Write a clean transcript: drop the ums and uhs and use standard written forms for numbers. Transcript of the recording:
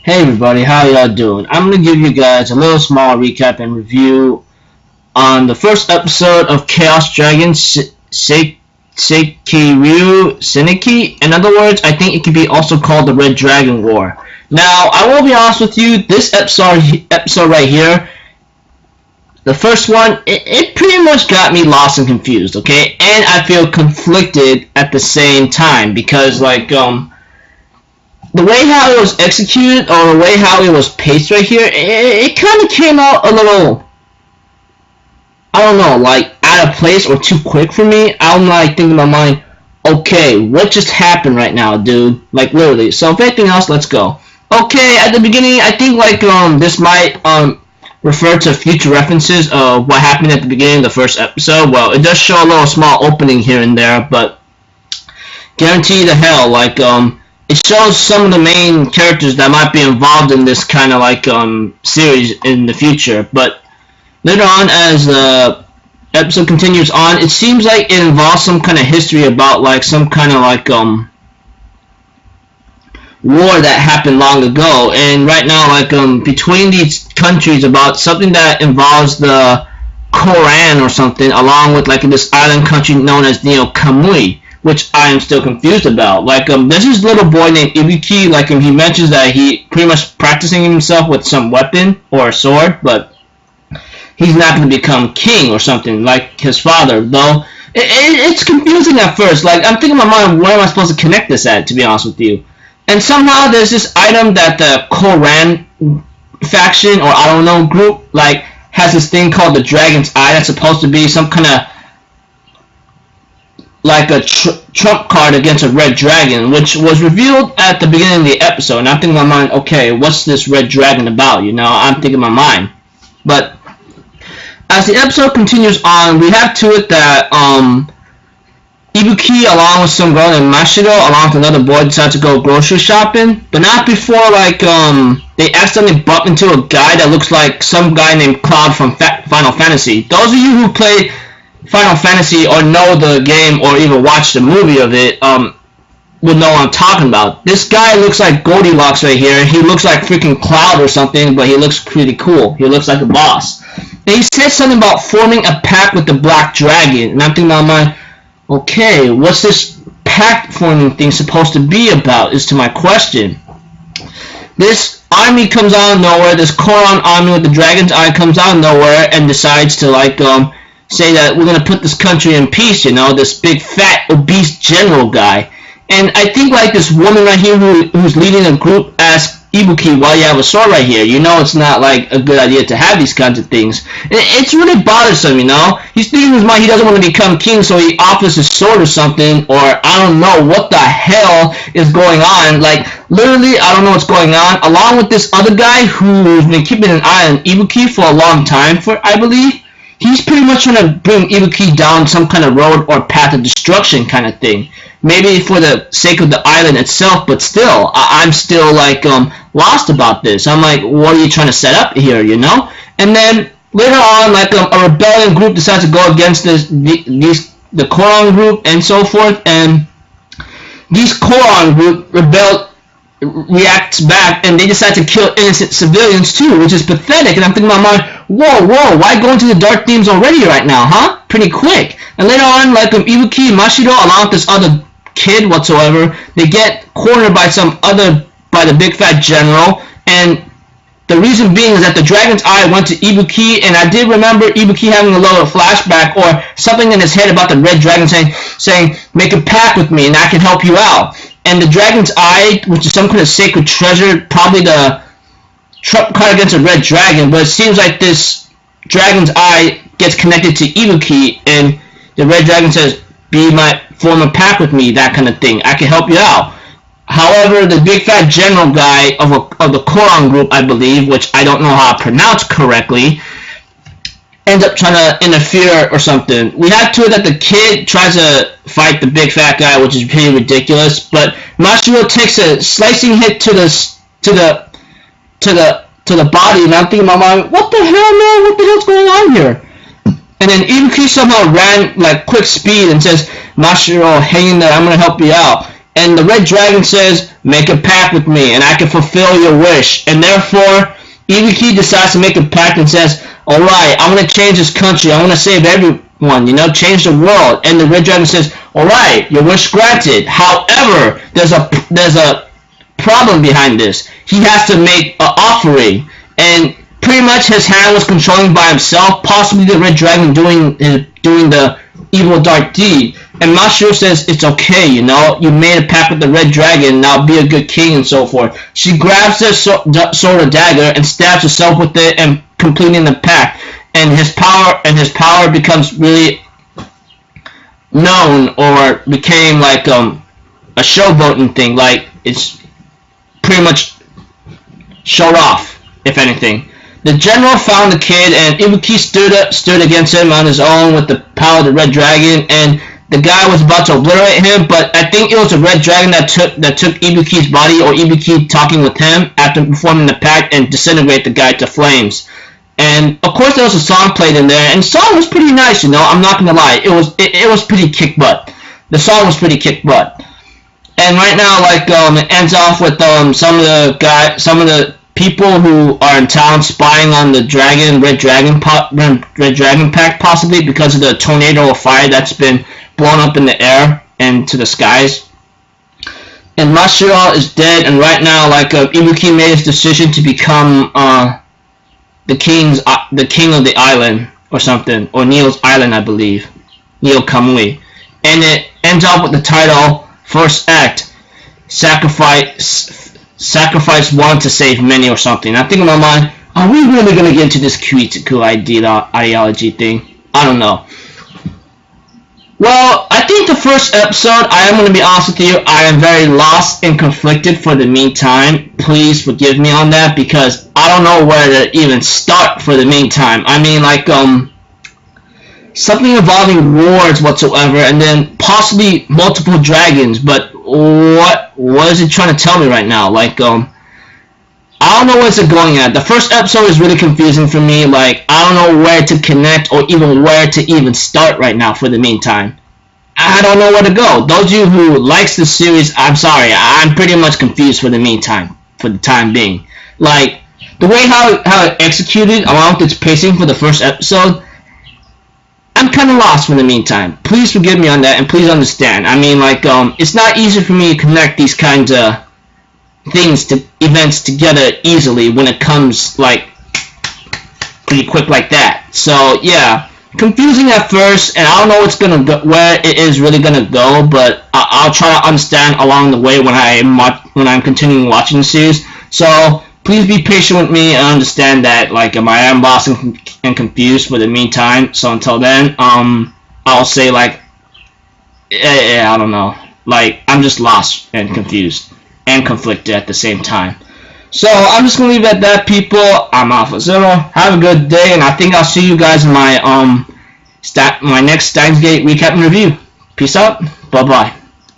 Hey everybody, how y'all doing? I'm going to give you guys a little small recap and review on the first episode of Chaos Dragon Sekiryuu Seneki. In other words, I think it could be also called the Red Dragon War. Now, I will be honest with you, this episode right here, the first one, it pretty much got me lost and confused, okay? And I feel conflicted at the same time because, like, the way how it was executed, or the way how it was paced right here, it kind of came out a little, I don't know, like, out of place or too quick for me. I'm like thinking in my mind, okay, what just happened right now, dude? Like, literally. So, if anything else, let's go. Okay, at the beginning, I think, like, this might, refer to future references of what happened at the beginning of the first episode. Well, it does show a little small opening here and there, but guarantee the hell, like, it shows some of the main characters that might be involved in this kind of like series in the future. But later on, as the episode continues on, it seems like it involves some kind of history about like some kind of like war that happened long ago. And right now, like between these countries, about something that involves the Koran or something, along with like this island country known as Kamui, which I am still confused about. Like, there's this little boy named Ibuki, like, he mentions that he pretty much practicing himself with some weapon or a sword, but he's not going to become king or something like his father, though. It's confusing at first. Like, I'm thinking in my mind, where am I supposed to connect this at, to be honest with you? And somehow there's this item that the Koran faction, or I don't know, group, like, has this thing called the Dragon's Eye that's supposed to be some kind of like a trump card against a red dragon, which was revealed at the beginning of the episode. And I'm thinking in my mind, okay, what's this red dragon about? You know, I'm thinking in my mind. But as the episode continues on, we have to it that Ibuki, along with some girl named Mashiro, along with another boy, decide to go grocery shopping. But not before, like, they accidentally bump into a guy that looks like some guy named Cloud from Final Fantasy. Those of you who played Final Fantasy or know the game or even watch the movie of it will know what I'm talking about. This guy looks like Goldilocks right here. He looks like freaking Cloud or something, but he looks pretty cool. He looks like a boss. And he said something about forming a pact with the Black Dragon. And I'm thinking about my, okay, what's this pact forming thing supposed to be about is to my question. This army comes out of nowhere. This Koran army with the Dragon's Eye comes out of nowhere and decides to like say that we're going to put this country in peace, you know, this big, fat, obese general guy. And I think, like, this woman right here who's leading a group asks Ibuki, why you have a sword right here? You know it's not, like, a good idea to have these kinds of things. And it's really bothersome, you know? He's thinking in his mind he doesn't want to become king, so he offers his sword or something, or I don't know what the hell is going on. Like, literally, I don't know what's going on. Along with this other guy who's been keeping an eye on Ibuki for a long time, I believe. He's pretty much trying to bring Ibuki down some kind of road or path of destruction kind of thing. Maybe for the sake of the island itself, but still, I'm still, like, lost about this. I'm like, what are you trying to set up here, you know? And then, later on, like, a rebellion group decides to go against the Koran group and so forth, and these Koran group reacts back, and they decide to kill innocent civilians too, which is pathetic. And I'm thinking in my mind, whoa, why go into the dark themes already right now, huh? Pretty quick. And later on, like Ibuki and Mashiro, along with this other kid whatsoever, they get cornered by by the big fat general, and the reason being is that the Dragon's Eye went to Ibuki, and I did remember Ibuki having a little flashback or something in his head about the red dragon saying, make a pact with me and I can help you out. And the Dragon's Eye, which is some kind of sacred treasure, probably the trump card against a red dragon, but it seems like this Dragon's Eye gets connected to Ibuki, and the red dragon says, form a pact with me, that kind of thing. I can help you out. However, the big fat general guy of the Koran group, I believe, which I don't know how to pronounce correctly, ends up trying to interfere or something. We have to it that the kid tries to fight the big fat guy, which is pretty ridiculous, but Mashiro takes a slicing hit to the body, and I'm thinking in my mind, what the hell, man? What the hell's going on here? And then Ibuki somehow ran like quick speed and says, Mashiro, hang in there, I'm gonna help you out. and the red dragon says, make a pact with me and I can fulfill your wish. And therefore, Ibuki decides to make a pact and says, alright, I want to change this country, I want to save everyone, change the world. And the red dragon says, alright, your wish granted. However, there's a problem behind this. He has to make an offering, and pretty much his hand was controlling by himself, possibly the red dragon doing the evil dark deed. And Mashiro says, it's okay, you made a pact with the red dragon, now be a good king and so forth. She grabs the sword or dagger and stabs herself with it and completing the pact. And his power becomes really known, or became like a showboating thing, like it's pretty much showed off, if anything. The general found the kid, and Ibuki stood against him on his own with the power of the red dragon, and the guy was about to obliterate him, but I think it was the red dragon that took Ibuki's body, or Ibuki talking with him after performing the pact, and disintegrate the guy to flames. And of course there was a song played in there, and the song was pretty nice, I'm not gonna lie. It was pretty kick butt. The song was pretty kick butt. And right now, it ends off with some of the people who are in town spying on the red dragon pact, possibly because of the tornado of fire that's been blown up in the air and to the skies. And Mashiro is dead, and right now, Ibuki made his decision to become the king of the island or something, or Neo's island, I believe, Neo Kamui. And it ends up with the title, first act, sacrifice one to save many, or something. I think in my mind, are we really gonna get into this Kuitsuku ideology thing? I don't know. Well, I think the first episode, I am going to be honest with you, I am very lost and conflicted for the meantime. Please forgive me on that, because I don't know where to even start for the meantime. I mean, something involving wars whatsoever, and then possibly multiple dragons, but what is it trying to tell me right now? I don't know where's it going at. The first episode is really confusing for me. I don't know where to connect, or even where to even start right now for the meantime. I don't know where to go. Those of you who likes the series, I'm sorry. I'm pretty much confused for the meantime, for the time being. The way how it executed along with its pacing for the first episode, I'm kind of lost for the meantime. Please forgive me on that, and please understand. I mean, it's not easy for me to connect these kinds of events together easily when it comes pretty quick like that. So yeah, confusing at first, and I don't know where it is really gonna go, but I'll try to understand along the way when I'm continuing watching the series. So please be patient with me and understand that I am lost and confused for the meantime. So until then, I'll say I don't know, I'm just lost and confused and conflicted at the same time. So I'm just gonna leave it at that, people. I'm Alpha Zero. Have a good day, and I think I'll see you guys in my my next Steins Gate recap and review. Peace out. Bye bye.